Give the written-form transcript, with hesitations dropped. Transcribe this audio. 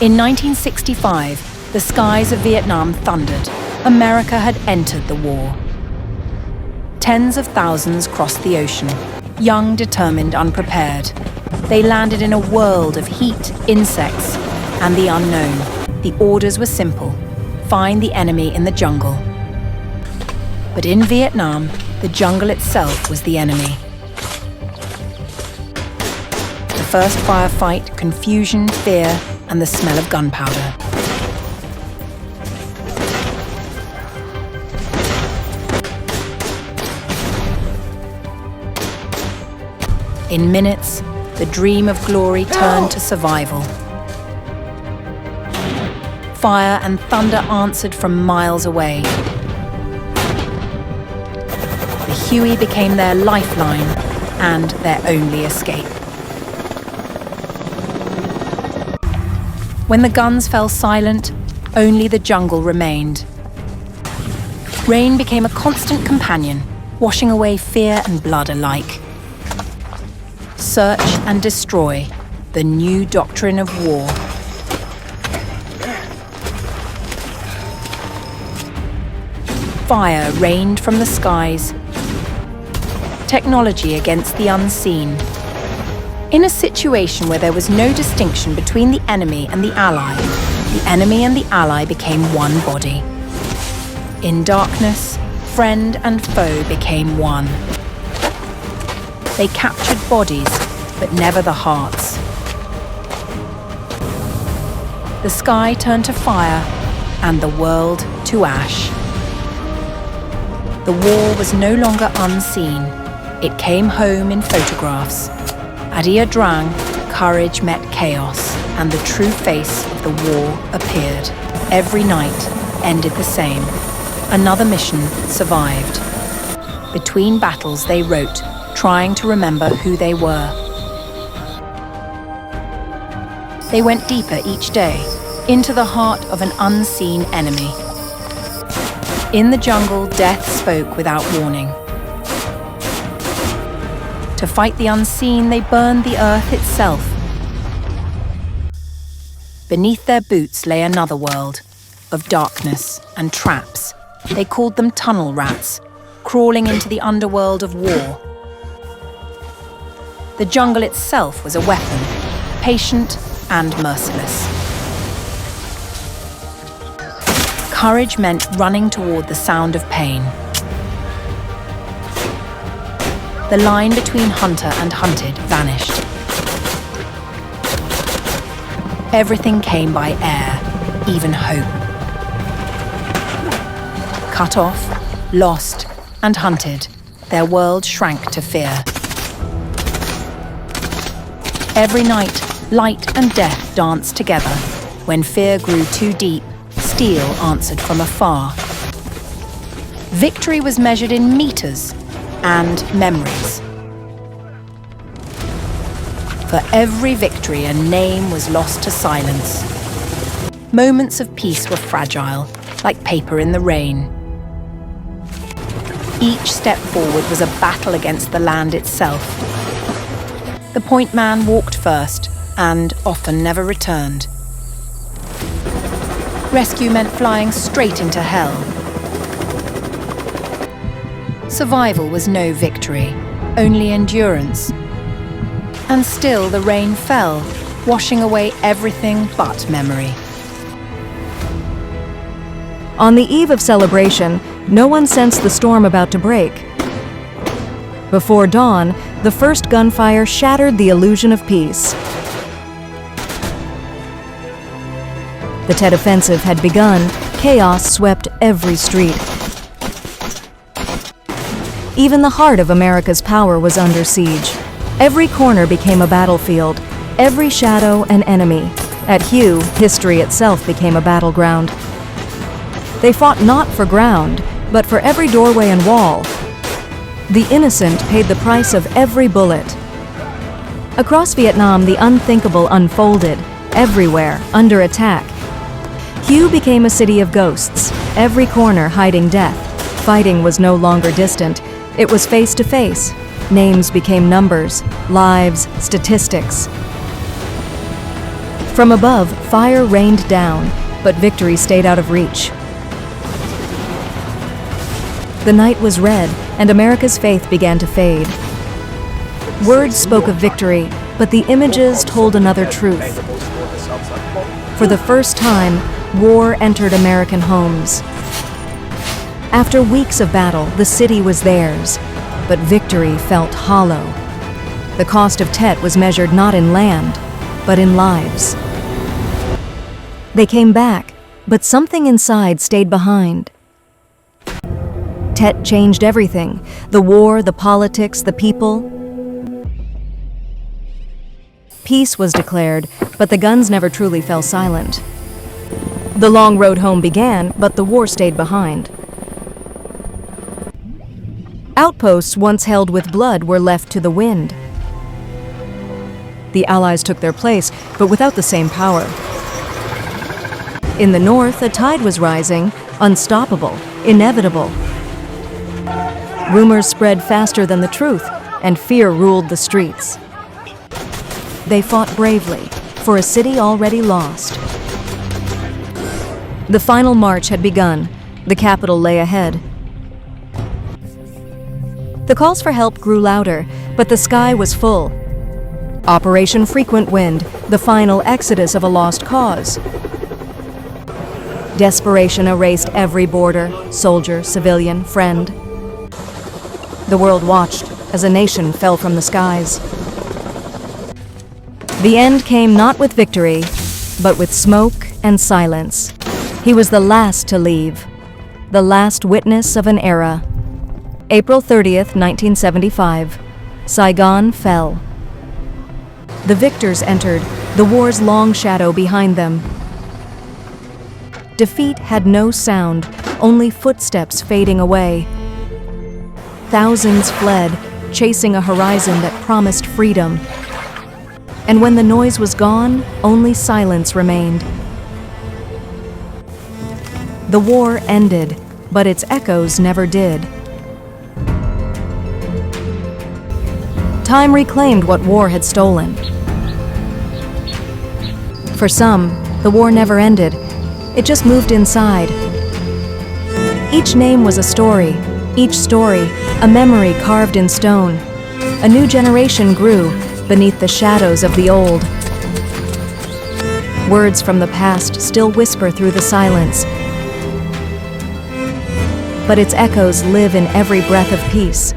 In 1965, the skies of Vietnam thundered. America had entered the war. Tens of thousands crossed the ocean, young, determined, unprepared. They landed in a world of heat, insects, and the unknown. The orders were simple: find the enemy in the jungle. But in Vietnam, the jungle itself was the enemy. The first firefight, confusion, fear, and the smell of gunpowder. In minutes, the dream of glory turned to survival. Fire and thunder answered from miles away. The Huey became their lifeline and their only escape. When the guns fell silent, only the jungle remained. Rain became a constant companion, washing away fear and blood alike. Search and destroy, the new doctrine of war. Fire rained from the skies. Technology against the unseen. In a situation where there was no distinction between the enemy and the enemy and the ally became one body. In darkness, friend and foe became one. They captured bodies, but never the hearts. The sky turned to fire, and the world to ash. The war was no longer unseen. It came home in photographs. At Ia Drang, courage met chaos, and the true face of the war appeared. Every night ended the same. Another mission survived. Between battles they wrote, trying to remember who they were. They went deeper each day, into the heart of an unseen enemy. In the jungle, death spoke without warning. To fight the unseen, they burned the earth itself. Beneath their boots lay another world, of darkness and traps. They called them tunnel rats, crawling into the underworld of war. The jungle itself was a weapon, patient and merciless. Courage meant running toward the sound of pain. The line between hunter and hunted vanished. Everything came by air, even hope. Cut off, lost, and hunted, their world shrank to fear. Every night, light and death danced together. When fear grew too deep, steel answered from afar. Victory was measured in meters and memories. For every victory, a name was lost to silence. Moments of peace were fragile, like paper in the rain. Each step forward was a battle against the land itself. The point man walked first, and often never returned. Rescue meant flying straight into hell. Survival was no victory, only endurance. And still the rain fell, washing away everything but memory. On the eve of celebration, no one sensed the storm about to break. Before dawn, the first gunfire shattered the illusion of peace. The Tet Offensive had begun. Chaos swept every street. Even the heart of America's power was under siege. Every corner became a battlefield, every shadow an enemy. At Hue, history itself became a battleground. They fought not for ground, but for every doorway and wall. The innocent paid the price of every bullet. Across Vietnam, the unthinkable unfolded, everywhere, under attack. Hue became a city of ghosts, every corner hiding death. Fighting was no longer distant, it was face to face. Names became numbers, lives, statistics. From above, fire rained down, but victory stayed out of reach. The night was red, and America's faith began to fade. Words spoke of victory, but the images told another truth. For the first time, war entered American homes. After weeks of battle, the city was theirs, but victory felt hollow. The cost of Tet was measured not in land, but in lives. They came back, but something inside stayed behind. Tet changed everything: the war, the politics, the people. Peace was declared, but the guns never truly fell silent. The long road home began, but the war stayed behind. Outposts once held with blood were left to the wind. The Allies took their place, but without the same power. In the north, a tide was rising, unstoppable, inevitable. Rumors spread faster than the truth, and fear ruled the streets. They fought bravely, for a city already lost. The final march had begun. The capital lay ahead. The calls for help grew louder, but the sky was full. Operation Frequent Wind, the final exodus of a lost cause. Desperation erased every border, soldier, civilian, friend. The world watched as a nation fell from the skies. The end came not with victory, but with smoke and silence. He was the last to leave, the last witness of an era. April 30th, 1975, Saigon fell. The victors entered, the war's long shadow behind them. Defeat had no sound, only footsteps fading away. Thousands fled, chasing a horizon that promised freedom. And when the noise was gone, only silence remained. The war ended, but its echoes never did. Time reclaimed what war had stolen. For some, the war never ended. It just moved inside. Each name was a story, each story a memory carved in stone. A new generation grew beneath the shadows of the old. Words from the past still whisper through the silence, but its echoes live in every breath of peace.